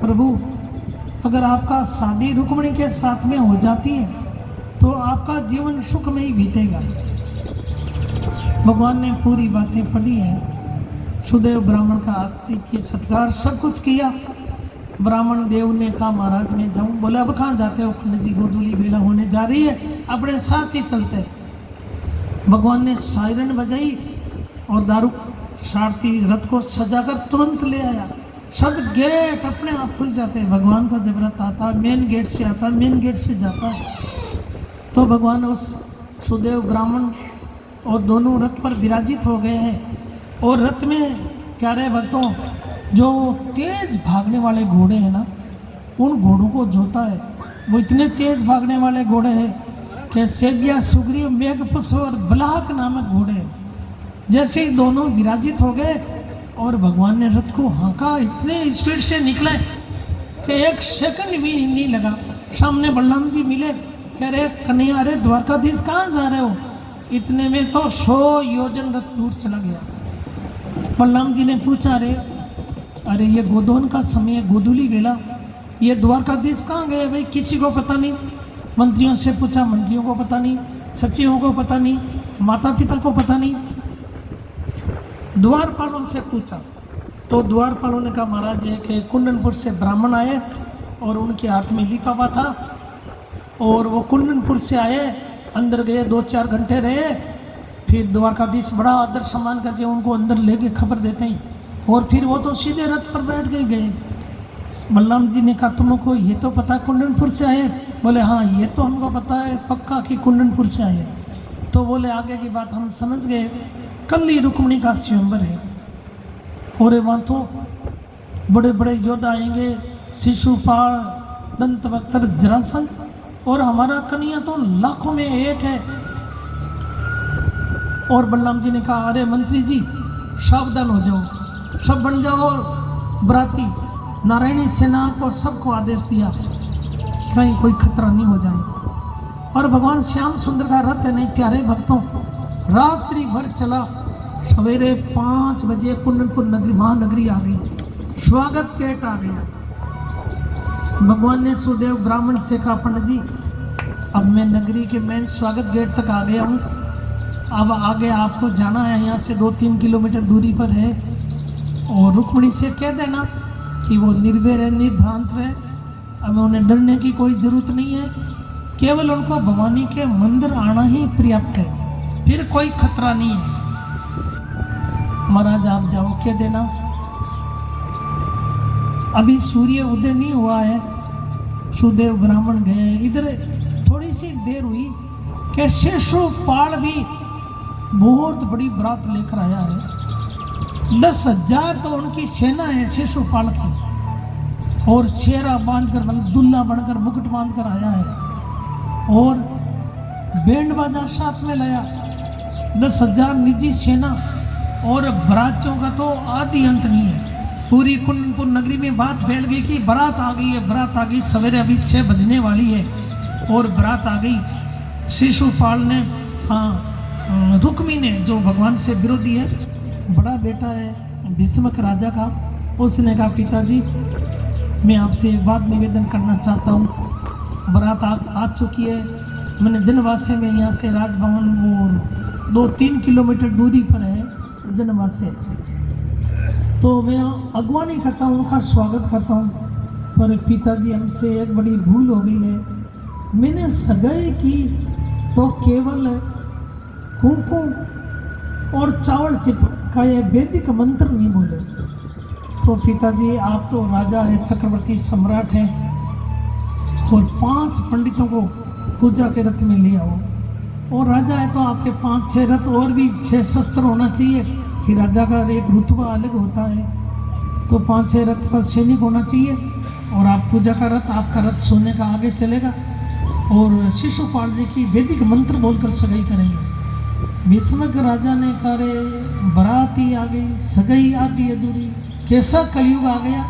प्रभु अगर आपका शादी रुक्मिणी के साथ में हो जाती है तो आपका जीवन सुख में ही बीतेगा। भगवान ने पूरी बातें पढ़ी है। सुदेव ब्राह्मण का आतिथ्य सत्कार सब कुछ किया। ब्राह्मण देव ने कहा महाराज मैं जाऊं। बोले अब कहाँ जाते हो पंडित जी, गोधूली बेला होने जा रही है, अपने साथ ही चलते। भगवान ने सायरन बजाई और दारू सारथी रथ को सजाकर तुरंत ले आया। सब गेट अपने आप खुल जाते हैं। भगवान का जब रथ आता है मेन गेट से आता है, मेन गेट से जाता है। तो भगवान उस सुदेव ब्राह्मण और दोनों रथ पर विराजित हो गए हैं। और रथ में प्यारे भक्तों जो तेज भागने वाले घोड़े हैं ना, उन घोड़ों को जोता है। वो इतने तेज भागने वाले घोड़े हैं कि सेव्या, सुग्रीव, मेघपुष्प और बलाहक नामक घोड़े। जैसे ही दोनों विराजित हो गए और भगवान ने रथ को हाँका, इतने स्पीड से निकले कि एक सेकंड भी नहीं लगा। सामने बलराम जी मिले, कह रहे कन्हैया अरे द्वारकाधीश कहाँ जा रहे हो? इतने में तो 100 योजन रथ दूर चला गया। बलराम जी ने पूछा अरे ये गोधन का समय, गोधूली बेला, ये द्वारकाधीश कहाँ गए भाई? किसी को पता नहीं। मंत्रियों से पूछा, मंत्रियों को पता नहीं, सचिवों को पता नहीं, माता पिता को पता नहीं। द्वारपालों से पूछा तो द्वारपालों ने कहा महाराज एक कुंदनपुर से ब्राह्मण आए और उनके हाथ में लिखा हुआ था और वो कुंदनपुर से आए, अंदर गए, 2-4 घंटे रहे, फिर द्वारकाधीश बड़ा आदर सम्मान करके उनको अंदर लेके खबर देते हैं और फिर वो तो सीधे रथ पर बैठ के गए। बलराम जी ने कहा तुमको ये तो पता कुंदनपुर से आए? बोले हाँ ये तो हमको पता है पक्का कि कुंदनपुर से आए। तो बोले आगे की बात हम समझ गए, कल ही रुक्मिणी का स्वयंवर है और वहाँ तो बड़े बड़े योद्धा आएंगे, शिशुपाल, दंतवक्त्र, जरासंध, और हमारा कन्हैया तो लाखों में एक है। और बलराम जी ने कहा अरे मंत्री जी सावधान हो जाओ, सब बन जाओ बराती। नारायणी सेना को सबको आदेश दिया कि कहीं कोई खतरा नहीं हो जाए। और भगवान श्याम सुंदर का रथ है नहीं प्यारे भक्तों, रात्रि भर चला। सवेरे 5 बजे कुंदनपुर नगरी, महानगरी आ गई, स्वागत गेट आ गया। भगवान ने सुदेव ब्राह्मण से कहा पंडित जी अब मैं नगरी के मेन स्वागत गेट तक आ गया हूँ, अब आगे आपको जाना है, यहाँ से 2-3 किलोमीटर दूरी पर है। और रुक्मिणी से कह देना कि वो निर्भय रहे, निर्भ्रांत रहे, हमें उन्हें डरने की कोई ज़रूरत नहीं है, केवल उनको भवानी के मंदिर आना ही पर्याप्त है, फिर कोई खतरा नहीं है। महाराज आप जाओ, कह देना अभी सूर्य उदय नहीं हुआ है। सुदेव ब्राह्मण गए, इधर थोड़ी सी देर हुई कि शिशुपाल भी बहुत बड़ी बारात लेकर आया है। 10,000 तो उनकी सेना है शिशुपाल की, और शेरा बांधकर मतलब दुल्ला बनकर मुकुट बांधकर आया है और बैंड बाजा साथ में लाया। 10,000 निजी सेना और बारातियों का तो आदि अंत नहीं है। पूरी कुंदनपुर नगरी में बात फैल गई कि बारात आ गई है, बारात आ गई। सवेरे अभी 6 बजने वाली है और बारात आ गई। शिशुपाल ने, हाँ रुक्मी ने, जो भगवान से विरोधी है, बड़ा बेटा है भीष्मक राजा का, उसने कहा पिताजी मैं आपसे एक बात निवेदन करना चाहता हूँ। बारात आ चुकी है, मैंने जनवासे में यहाँ से राजभवन वो 2-3 किलोमीटर दूरी पर है जनवासे, तो मैं अगवानी करता हूँ, उनका स्वागत करता हूँ। पर पिताजी हमसे एक बड़ी भूल हो गई है, मैंने सगाई की तो केवल कुमकुम और चावल का ये वैदिक मंत्र नहीं बोले। तो पिताजी आप तो राजा है, चक्रवर्ती सम्राट हैं, और 5 पंडितों को पूजा के रथ में ले आओ। और राजा है तो आपके 5-6 रथ और भी 6 शस्त्र होना चाहिए कि राजा का एक रुतबा अलग होता है, तो 5-6 रथ पर सैनिक होना चाहिए। और आप पूजा का रथ, आपका रथ सोने का आगे चलेगा और शिशुपाल जी की वैदिक मंत्र बोलकर सगाई करेंगे। भीष्मक राजा ने कहा रे बारात ही आ गई, सगाई आधी अधूरी, कैसा कलयुग आ गया।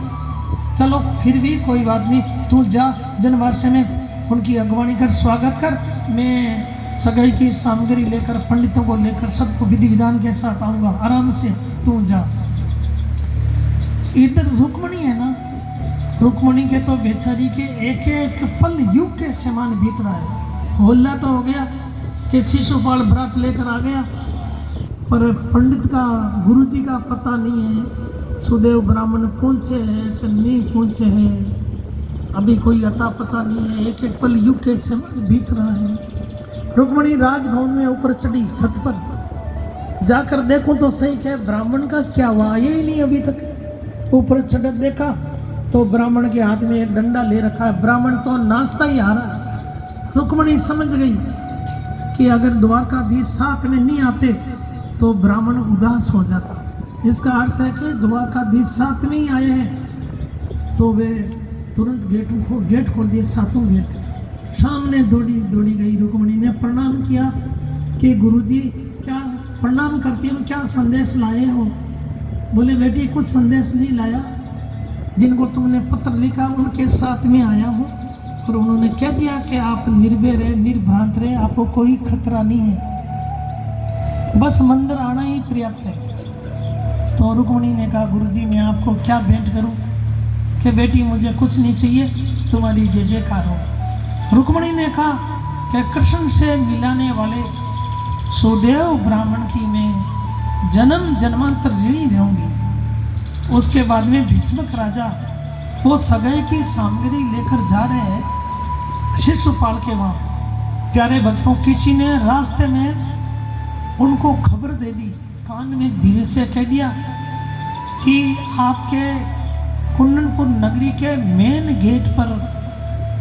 चलो फिर भी कोई बात नहीं, तू जा जनवासे में उनकी अगवानी कर, स्वागत कर, मैं सगाई की सामग्री लेकर, पंडितों को लेकर, सबको विधि विधान के साथ आऊँगा, आराम से तू जा। इधर रुक्मिणी है ना, रुक्मणी के तो बेचारी के एक एक पल युग के समान बीत रहा है। होल्ला तो हो गया कि शिशुपाल व्रत लेकर आ गया, पर पंडित का गुरु जी का पता नहीं है सुदेव ब्राह्मण पहुँचे हैं कि नहीं पहुँचे हैं, अभी कोई अता पता नहीं है। एक एक पल युग के समान बीत रहा है। रुक्मणी राजभवन में ऊपर चढ़ी छत पर, जाकर देखूं तो सही क्या ब्राह्मण का क्या हुआ ये ही नहीं अभी तक। ऊपर चढ़ देखा तो ब्राह्मण के हाथ में एक डंडा ले रखा है, ब्राह्मण तो नाचता ही आ रहा है। रुक्मणी समझ गई कि अगर द्वारकाधीश साथ में नहीं आते तो ब्राह्मण उदास हो जाता। इसका अर्थ है कि द्वारकाधीश साथ में ही आए हैं, तो वे तुरंत गेट खोल दिए, सातों गेट। सामने दौड़ी गई रुक्मणी ने प्रणाम किया कि गुरुजी क्या प्रणाम करती हो, क्या संदेश लाए हो? बोले बेटी कुछ संदेश नहीं लाया, जिनको तुमने पत्र लिखा उनके साथ में आया हूँ। और उन्होंने कह दिया कि आप निर्भय रहे, निर्भ्रांत रहे, आपको कोई खतरा नहीं है, बस मंदिर आना ही पर्याप्त है। तो रुक्मणी ने कहा गुरुजी मैं आपको क्या भेंट करूं? कि बेटी मुझे कुछ नहीं चाहिए, तुम्हारी जय जयकार हो। रुक्मणी ने कहा कि कृष्ण से मिलाने वाले सुदेव ब्राह्मण की मैं जन्म जन्मांतर ऋणी रहूंगी। उसके बाद में भीष्मक राजा वो सगाई की सामग्री लेकर जा रहे हैं शिशुपाल के वहाँ। प्यारे भक्तों, किसी ने रास्ते में उनको खबर दे दी, कान में धीरे से कह दिया कि आपके कुंदनपुर नगरी के मेन गेट पर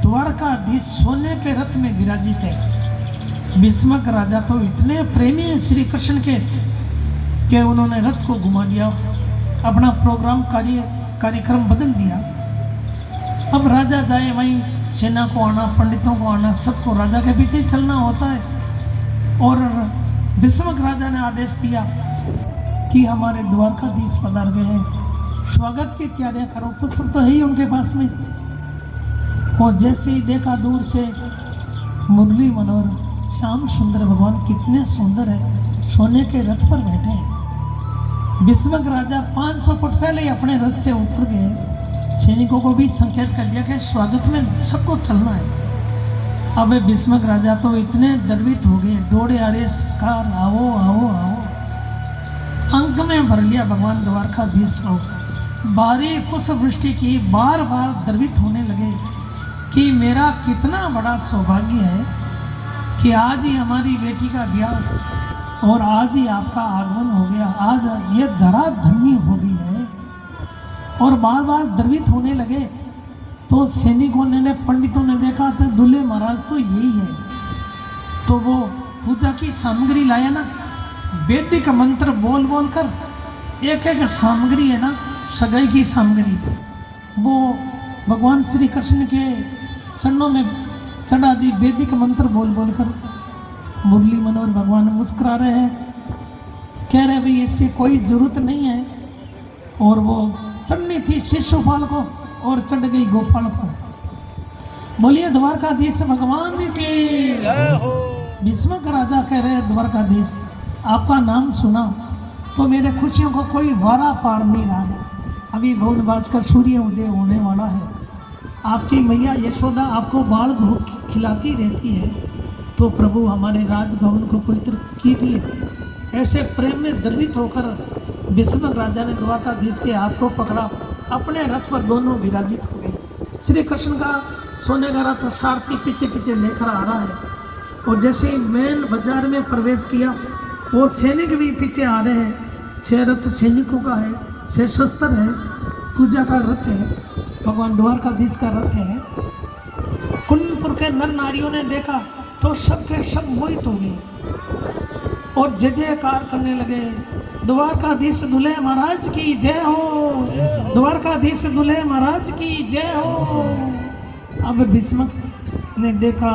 द्वारकाधीश सोने के रथ में विराजित है। भीष्मक राजा तो इतने प्रेमी हैं श्री कृष्ण के कि उन्होंने रथ को घुमा दिया, अपना प्रोग्राम कार्यक्रम बदल दिया। अब राजा जाए वहीं सेना को आना, पंडितों को आना, सबको राजा के पीछे चलना होता है। और भीष्मक राजा ने आदेश दिया कि हमारे द्वारकाधीश पधार गए हैं, स्वागत की तैयारियां करो। पुष्प तो है ही उनके पास में। और जैसे ही देखा दूर से मुरली मनोहर श्याम सुंदर भगवान कितने सुंदर है, सोने के रथ पर बैठे हैं। भीष्मक राजा 500 फुट पहले ही अपने रथ से उतर गए, सैनिकों को भी संकेत कर दिया कि स्वागत में सबको चलना है। अब भीष्मक राजा तो इतने द्रवित हो गए, दौड़े आ रहे सरकार आओ आओ आओ। अंक में भर लिया भगवान द्वारकाधीश को, भारी पुष्प वृष्टि की, बार बार द्रवित होने लगे कि मेरा कितना बड़ा सौभाग्य है कि आज ही हमारी बेटी का ब्याह और आज ही आपका आगमन हो गया, आज ये धरा धन्य हो गई है। और बार बार द्रवित होने लगे तो सैनिकों ने, पंडितों ने देखा था दूल्हे महाराज तो यही है। तो वो पूजा की सामग्री लाया ना, वैदिक मंत्र बोल बोल कर एक एक सामग्री है ना, सगाई की सामग्री, वो भगवान श्री कृष्ण के चरणों में चढ़ा दी, वैदिक मंत्र बोल बोल कर। मुरली मनोहर भगवान मुस्कुरा रहे हैं, कह रहे भाई इसकी कोई जरूरत नहीं है। और वो चढ़नी थी शिशुपाल को और चढ़ गई गोपाल को। बोलिए द्वारकाधीश भगवान की। भीष्मक राजा कह रहे द्वारकाधीश आपका नाम सुना तो मेरे खुशियों को कोई वारा पार नहीं रहा है। अभी भोर बाजकर सूर्य उदय होने वाला है, आपकी मैया यशोदा आपको बाल भोग खिलाती रहती है, तो प्रभु हमारे राजभवन को पवित्र कीजिए। ऐसे प्रेम में द्रवित होकर भीष्मक राजा ने द्वारकाधीश के हाथ को पकड़ा, अपने रथ पर दोनों विराजित हो गए। श्री कृष्ण का सोने का रथ सारथी पीछे पीछे लेकर आ रहा है। और जैसे ही मेन बाजार में प्रवेश किया, वो सैनिक भी पीछे आ रहे हैं। 6 रथ सैनिकों का है, 6 शस्त्र है, पूजा का रथ है, भगवान द्वारकाधीश का रथ है। कुंदनपुर के नर नारियों ने देखा तो सबके सब मोहित हो गए और जय जयकार करने लगे, द्वारकाधीश दूल्हे महाराज की जय हो, द्वारकाधीश दूल्हे महाराज की जय हो। अब भीष्मक ने देखा,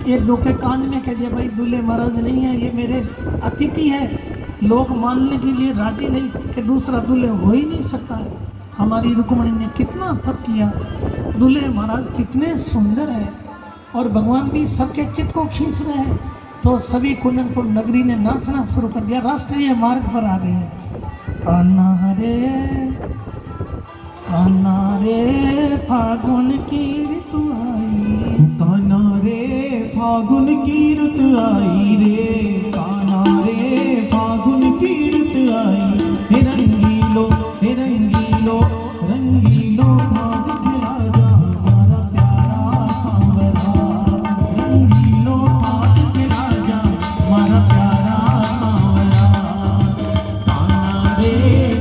एक दो के कान में कह दिया भाई दूल्हे महाराज नहीं है, ये मेरे अतिथि है, लोग मानने के लिए राजी नहीं कि दूसरा दूल्हे हो ही नहीं सकता है। हमारी रुक्मणी ने कितना तप किया, दूल्हे महाराज कितने सुंदर है, और भगवान भी सबके चित्त को खींच रहे हैं। तो सभी कुंदनपुर नगरी ने नाचना शुरू कर दिया, राष्ट्रीय मार्ग पर आ गए हैं। कान्हा हरे कान्हा रे फागुन की ऋतु आई, कान्हा रे फागुन की ऋतु आई रे, कान्हा रे फागुन की ऋतु आई। हे रंगीलो हे रंगीलो रंगीलो भाग खिला जा हमारा प्यारा सांवरा, रंगीलो भाग खिला जा हमारा प्यारा सांवरा। कान्हा रे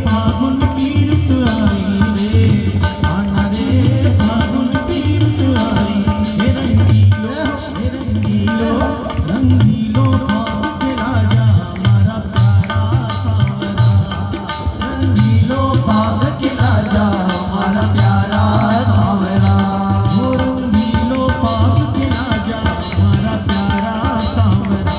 फागुन की ऋतु आई रे, कान्हा रे फागुन की ऋतु आई। हे रंगीलो रंगीलो भाग खिला जा हमारा प्यारा सांवरा, रंगीलो भाग खिला जा हमारा प्यारा सांवरा। हो रंगीलो भाग खिला जा हमारा प्यारा सांवरा।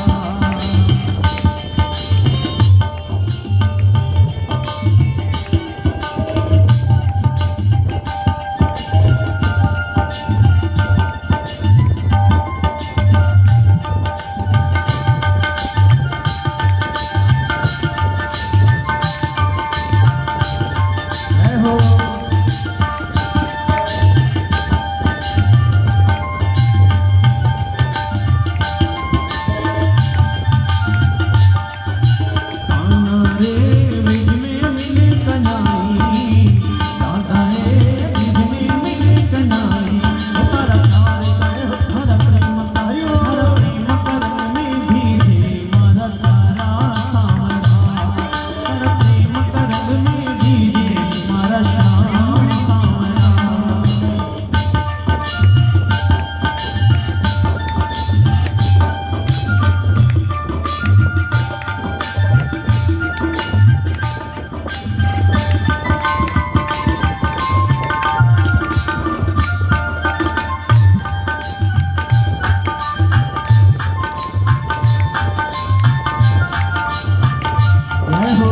जय हो कान्हा रे ब्रिज में मिले कन्हई, दादा रे ब्रिज में मिले कन्हई। ओ तारा प्यार हर प्रेम करन में भीजे मारा प्यारा सांवरा, हर प्रेम करन में भीजे मारा श्याम सांवरा। जय हो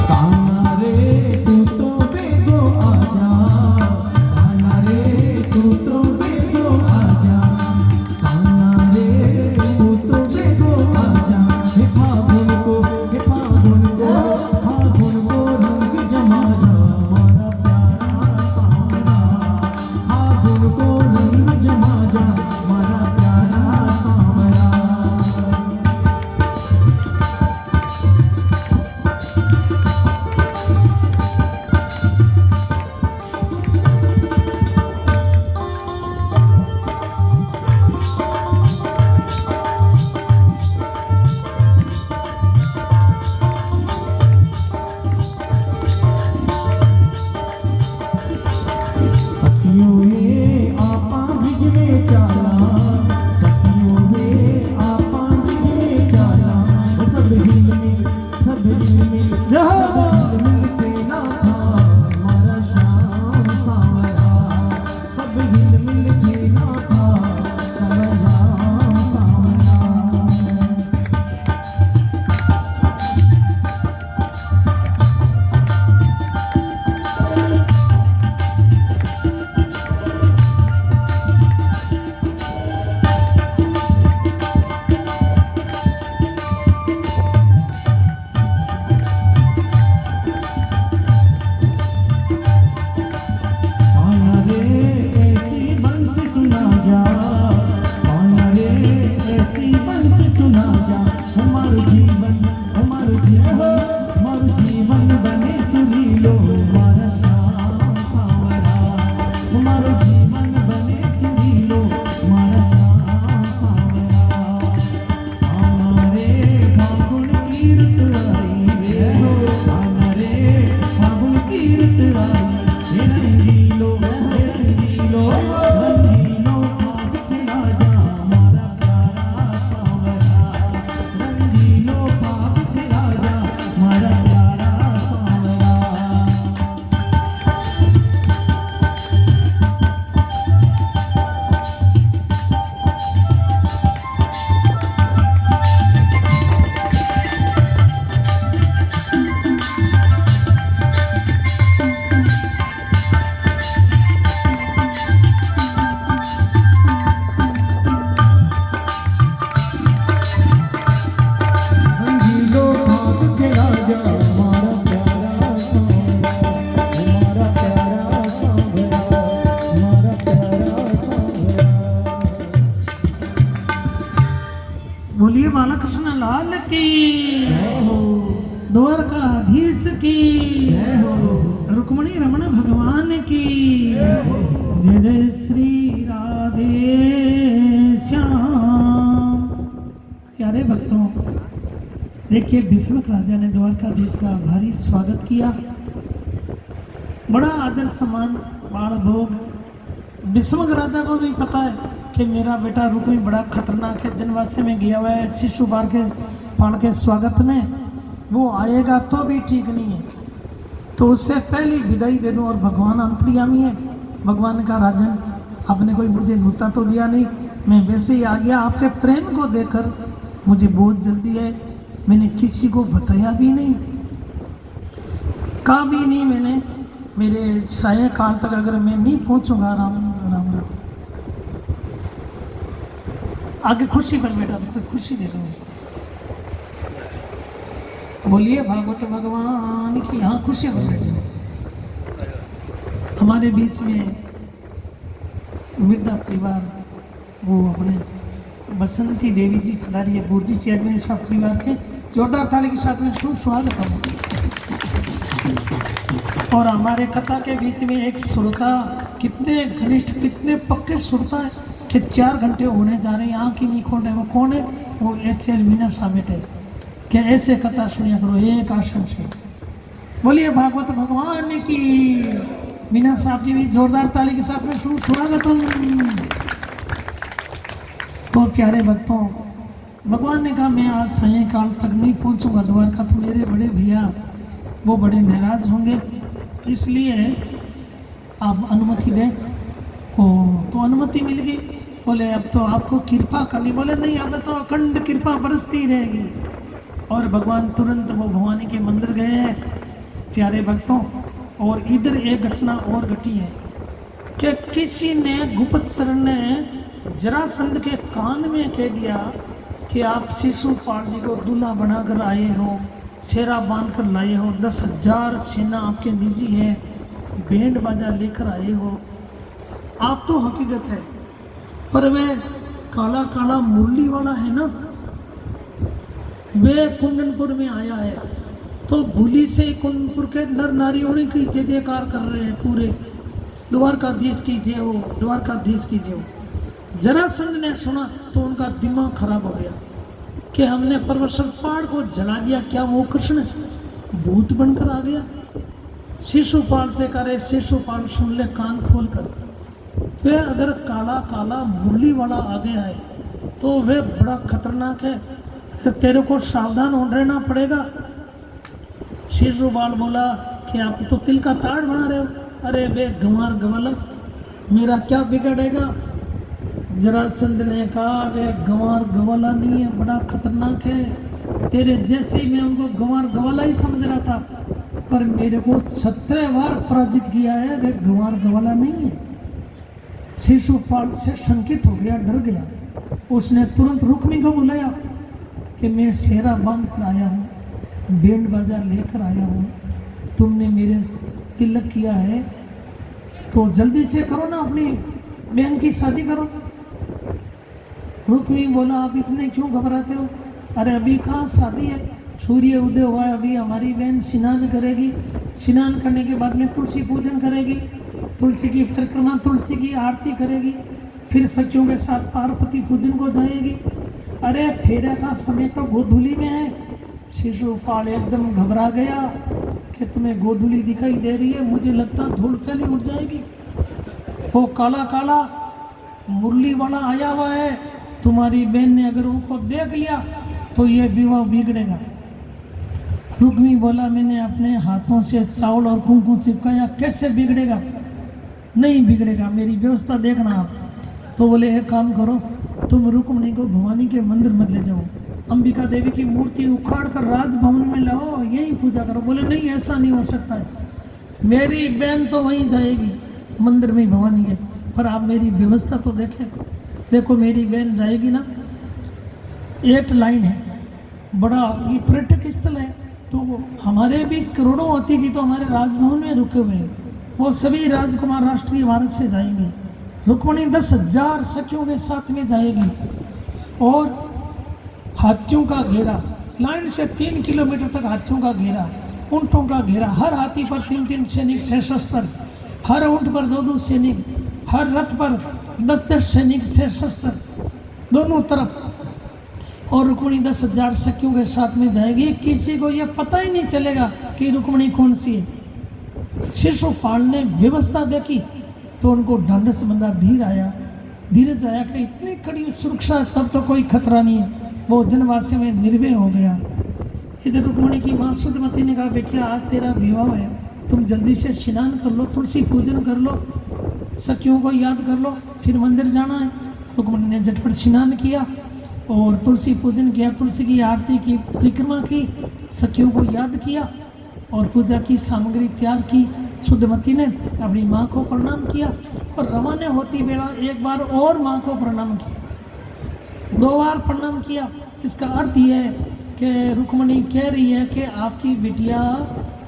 कान्हा रे तू तो बेगो आजा, कान्हा रे तू तो बेगो आजा, कान्हा रे तू तो बेगो आजा। हे फागुन को फागुन को रंग जमा जा हमारा प्यारा सांवरा, फागुन को रंग जमा जा हमारा प्यारा सांवरा। सखियों हे आपा ब्रिज में चाला, सखियों हे आपा ब्रिज में चाला। वो सब हिल मिल के ना था हमारा श्याम सांवरा, सब हिल मिल के ना था हमारा सांवरा। कान्हा रे ऐसी बंसी बोलिए बाला कृष्ण लाल की, जय हो द्वारकाधीश की, जय हो रुक्मणी रमण भगवान की, जय जय श्री राधे श्याम। प्यारे भक्तों, देखिए भीष्मक राजा ने द्वारकाधीश का भारी स्वागत किया, बड़ा आदर सम्मान बाण भोग। भीष्मक राजा को भी पता है कि मेरा बेटा रुक्मी बड़ा खतरनाक है, जनवासी में गया हुआ है, शिशुपाल के पाल के स्वागत में, वो आएगा तो भी ठीक नहीं है, तो उससे पहले विदाई दे दूं। और भगवान अंतर्यामी है, भगवान ने कहा राजन आपने कोई मुझे न्योता तो दिया नहीं, मैं वैसे ही आ गया। आपके प्रेम को देखकर मुझे बहुत जल्दी है, मैंने किसी को बताया भी नहीं, कहा भी नहीं मैंने, मेरे साय काल तक अगर मैं नहीं पहुंचूंगा, राम राम राम। आगे खुशी पर बेटा, कोई खुशी दे दो। बोलिए भागवत भगवान की, यहाँ खुशी पर बैठे। हमारे बीच में मिर्दा परिवार, वो अपने बसंती देवी जी खिलाड़ी है, बुर्जी चेयरमैन सब परिवार के, जोरदार ताली के साथ में सुस्वागत है। और हमारे कथा के बीच में एक श्रोता, कितने घनिष्ठ कितने पक्के श्रोता है कि 4 घंटे होने जा रहे हैं, यहाँ की नहीं खोल रहे। वो कौन है? वो HL मीना साबित है कि ऐसे कथा सुनिया करो एक आसन से। बोलिए भागवत भगवान की। मीना साहब जी भी जोरदार ताली के साथ में स्वागत। तो प्यारे भक्तों, भगवान ने कहा मैं आज सायंकाल तक नहीं पहुंचूंगा द्वारका, तो मेरे बड़े भैया वो बड़े नाराज होंगे, इसलिए आप अनुमति दें। तो अनुमति मिल गई। बोले अब तो आपको कृपा करनी। बोले नहीं, अब तो अखंड कृपा बरसती रहेगी। और भगवान तुरंत वो भवानी के मंदिर गए हैं प्यारे भक्तों। और इधर एक घटना और घटी है कि किसी ने, गुप्तचर ने जरासंध के कान में कह दिया कि आप शिशुपाल जी को दूल्हा बनाकर आए हो, सेरा बांध कर लाए हो, 10,000 सेना आपके निजी है, बैंड बाजा लेकर आए हो। आप तो हकीकत है, पर वे काला काला मुरली वाला है ना, वे कुंदनपुर में आया है, तो भूली से कुंदनपुर के नर नारियों ने की जय जयकार कर रहे हैं पूरे, द्वारकाधीश की जय हो, द्वारकाधीश की जय हो। जरासंध ने सुना तो उनका दिमाग खराब हो गया कि हमने परमेश्वर पहाड़ को जला दिया, क्या वो कृष्ण भूत बनकर आ गया? शिशुपाल से करे, शिशुपाल सुन ले कान खोल कर, वे अगर काला काला मुरली वाला आ गया है तो वे बड़ा खतरनाक है, तो तेरे को सावधान हो रहना पड़ेगा। शिशुपाल बोला कि आप तो तिल का ताड़ बना रहे हो। अरे वे गंवार गवाला, मेरा क्या बिगड़ेगा? जरासंध ने कहा वे गंवार गवाला नहीं है, बड़ा खतरनाक है, तेरे जैसे ही मैं उनको गंवार गवाला ही समझ रहा था, पर मेरे को 17 बार पराजित किया है, वे गंवार गवाला नहीं है। शिशुपाल से शंकित हो गया, डर गया। उसने तुरंत रुक्मी को बुलाया कि मैं सेरा बांध कर आया हूँ, बैंड बाजा लेकर आया हूँ, तुमने मेरे तिलक किया है तो जल्दी से करो ना, अपनी बहन की शादी करो। रुक्मी बोला आप इतने क्यों घबराते हो? अरे अभी कहाँ शादी है, सूर्य उदय हुआ है, अभी हमारी बहन स्नान करेगी, स्नान करने के बाद में तुलसी पूजन करेगी, तुलसी की परिक्रमा, तुलसी की आरती करेगी, फिर सखियों के साथ पार्वती पूजन को जाएगी। अरे फेरे का समय तो गोधूली में है। शिशुपाल एकदम घबरा गया कि तुम्हें गोधूली दिखाई दे रही है, मुझे लगता धूल फैली उठ जाएगी। वो काला काला मुरली वाला आया हुआ है, तुम्हारी बहन ने अगर उनको देख लिया तो ये विवाह बिगड़ेगा। रुक्मी बोला मैंने अपने हाथों से चावल और कुमकुम चिपकाया, कैसे बिगड़ेगा? नहीं बिगड़ेगा, मेरी व्यवस्था देखना आप। तो बोले एक काम करो, तुम रुक्मिणी को भवानी के मंदिर मत ले जाओ, अंबिका देवी की मूर्ति उखाड़ कर राजभवन में लाओ, यही पूजा करो। बोले नहीं ऐसा नहीं हो सकता है, मेरी बहन तो वहीं जाएगी मंदिर में भवानी के, पर आप मेरी व्यवस्था तो देखें। देखो मेरी बहन जाएगी ना, 8 लाइन है, बड़ा ये पर्यटक स्थल है, तो हमारे भी करोड़ों अतिथि तो हमारे राजभवन में रुके हुए हैं, वो सभी राजकुमार राष्ट्रीय मार्ग से जाएंगे। रुक्मिणी 10,000 सखियों के साथ में जाएगी और हाथियों का घेरा, लाइन से 3 किलोमीटर तक हाथियों का घेरा, ऊंटों का घेरा, हर हाथी पर 3-3 सैनिक सशस्त्र, हर ऊंट पर 2-2 सैनिक, हर रथ पर 10-10 सैनिक सशस्त्र दोनों तरफ। और रुक्मिणी 10,000 सखियों के साथ में जाएगी। किसी को यह पता ही नहीं चलेगा कि रुक्मिणी कौन सी है। शिशुपाल ने व्यवस्था देखी तो उनको ढांढस बंधा, धीरज आया कि इतनी कड़ी सुरक्षा है, तब तो कोई खतरा नहीं है। वो जनवासी में निर्भय हो गया। इधर रुक्मिणी की माँ सुदमती ने कहा, बेटिया आज तेरा विवाह है, तुम जल्दी से स्नान कर लो, तुलसी पूजन कर लो, सखियों को याद कर लो, फिर मंदिर जाना है। रुक्मिणी ने झटपट स्नान किया और तुलसी पूजन किया, तुलसी की आरती की, परिक्रमा की, सखियों को याद किया और पूजा की सामग्री तैयार की। सुदमती ने अपनी माँ को प्रणाम किया और रवाना होती बेला एक बार और माँ को प्रणाम किया, 2 बार प्रणाम किया। इसका अर्थ यह है कि रुक्मिणी कह रही है कि आपकी बिटिया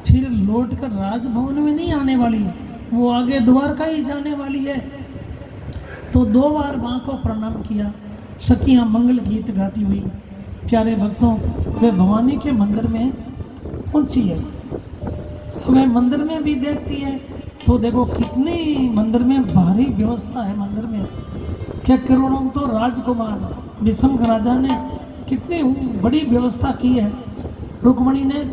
फिर लौटकर राजभवन में नहीं आने वाली है, वो आगे द्वारका ही जाने वाली है। तो 2 बार माँ को प्रणाम किया। सखियाँ मंगल गीत गाती हुई प्यारे भक्तों वे भवानी के मंदिर में पहुंची है। हमें मंदिर में भी देखती है तो देखो कितनी मंदिर में भारी व्यवस्था है। मंदिर में क्या करोड़ों तो राजकुमार विषम राजा ने कितनी बड़ी व्यवस्था की है। रुक्मिणी ने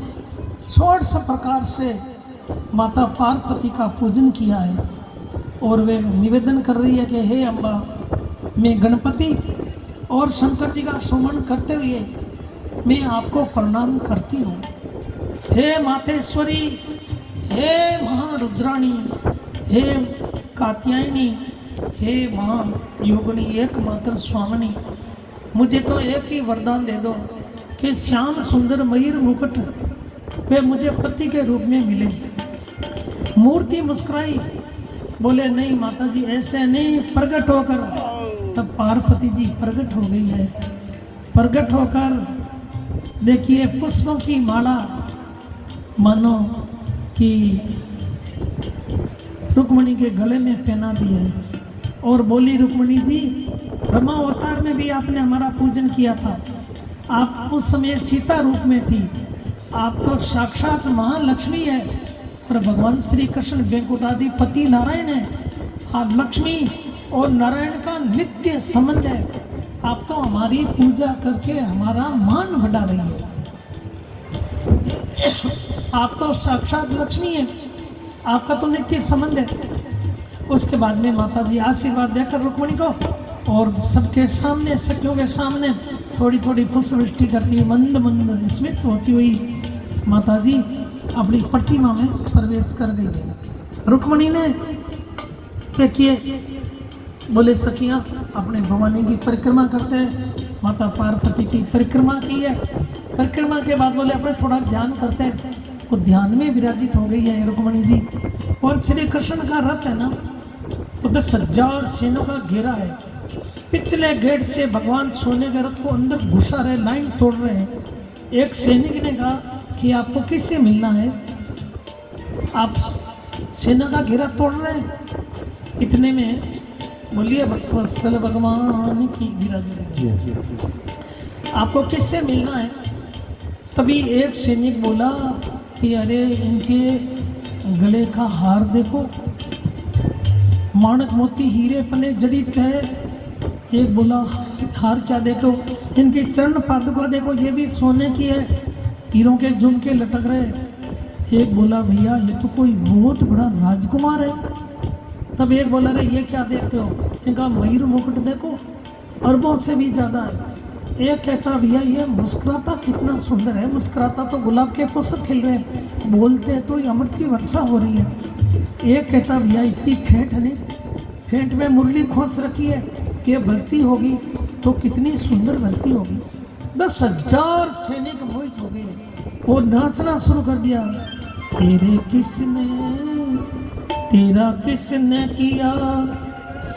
16 प्रकार से माता पार्वती का पूजन किया है और वे निवेदन कर रही है कि हे अम्बा, मैं गणपति और शंकर जी का सुमन करते हुए मैं आपको प्रणाम करती हूँ। हे मातेश्वरी, हे महारुद्राणी, हे कात्यायनी, हे महायोगिनी, एकमात्र स्वामिनी, मुझे तो एक ही वरदान दे दो कि श्याम सुंदर मयूर मुकुट वे मुझे पति के रूप में मिले। मूर्ति मुस्कुराई, बोले नहीं माता जी ऐसे नहीं, प्रकट होकर। तब पार्वती जी प्रकट हो गई है। प्रकट होकर देखिए पुष्पों की माला मानो कि रुक्मिणी के गले में पहना दी है और बोली, रुक्मिणी जी ब्रह्मा अवतार में भी आपने हमारा पूजन किया था, आप उस समय सीता रूप में थी, आप तो साक्षात महालक्ष्मी है और भगवान श्री कृष्ण वैकुंठादि पति नारायण है। आप लक्ष्मी और नारायण का नित्य संबंध है, आप तो हमारी पूजा करके हमारा मान बढ़ा रही है, आप तो साक्षात लक्ष्मी है, आपका तो नित्य संबंध है। उसके बाद में माता जी आशीर्वाद देकर रुक्मिणी को और सबके सामने सखियों के सामने थोड़ी थोड़ी पुष्पवृष्टि करती हुई मंद मंद स्मित होती हुई माता जी अपनी प्रतिमा में प्रवेश कर गई है। रुक्मिणी ने देखिए बोले सखियाँ अपने भवानी की परिक्रमा करते हैं, माता पार्वती की परिक्रमा की है। परिक्रमा के बाद बोले अपने थोड़ा ध्यान करते हैं, वो ध्यान में विराजित हो गई है रुक्मिणी जी। और श्री कृष्ण का रथ है ना, वो 10,000 सेनों का घेरा है। पिछले गेट से भगवान सोने के रथ को अंदर घुसा रहे, लाइन तोड़ रहे हैं। एक सैनिक ने कहा कि आपको किससे मिलना है, आप सेना का घेरा तोड़ रहे हैं। इतने में बोलिए भक्तवत्सल भगवान की विराज, आपको किससे मिलना है। तभी एक सैनिक बोला कि अरे इनके गले का हार देखो, माणक मोती हीरे पने जड़ित है। एक बोला हार क्या देखो, इनकी चरण पादुका देखो, ये भी सोने की है, हीरों के झुमके लटक रहे। एक बोला भैया ये तो कोई बहुत बड़ा राजकुमार है। तब एक बोला अरे ये क्या देखते हो, इनका मयूर मुकुट देखो, अरबों से भी ज़्यादा है। एक कहता भैया ये मुस्कुराता कितना सुंदर है, मुस्कुराता तो गुलाब के पुष्प खिल रहे हैं, बोलते तो ये अमृत की वर्षा हो रही है। एक कहता भैया इसकी फेंट है, नहीं फेंट में मुरली खोस रखी है, ये बजती होगी तो कितनी सुंदर बजती होगी। 10,000 सैनिक मोहित हो गए, वो नाचना शुरू कर दिया। तेरा किसने किया,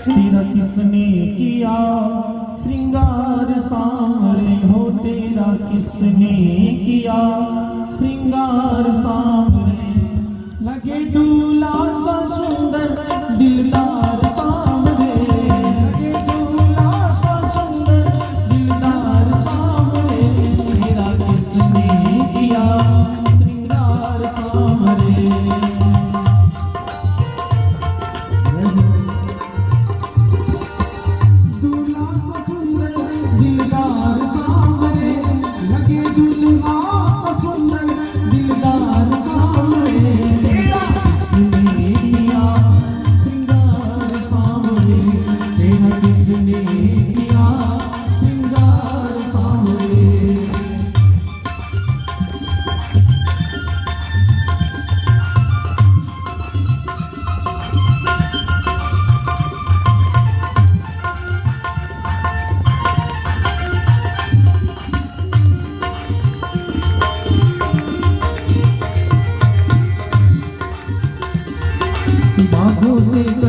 तेरा किसने किया श्रृंगार सांवरे हो, तेरा किसने किया श्रृंगार सांवरे, लगे दूल्हा सा सुंदर दिलदार सांवरे, लगे दूल्हा सा सुंदर दिलदार सांवरे,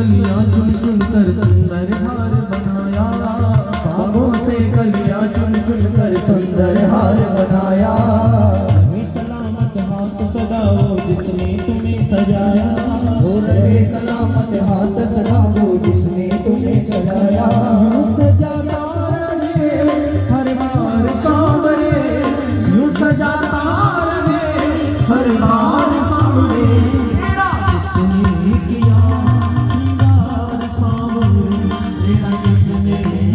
कलियां चुन चुन कर सुंदर हार बनाया बागों से कलियां चुन चुन कर सुंदर हार बनाया वे सलामत हाथ सदा वो जिसने तुम्हें सजाया हो रहे सलामत हाथ सदा वो जिसने तुम्हें सजाया यूं सजाता रहे हर बार सांवरे यूं सजाता रहे हर बार सांवरे जिसने किया श्रृंगार सांवरे तेरा जिसने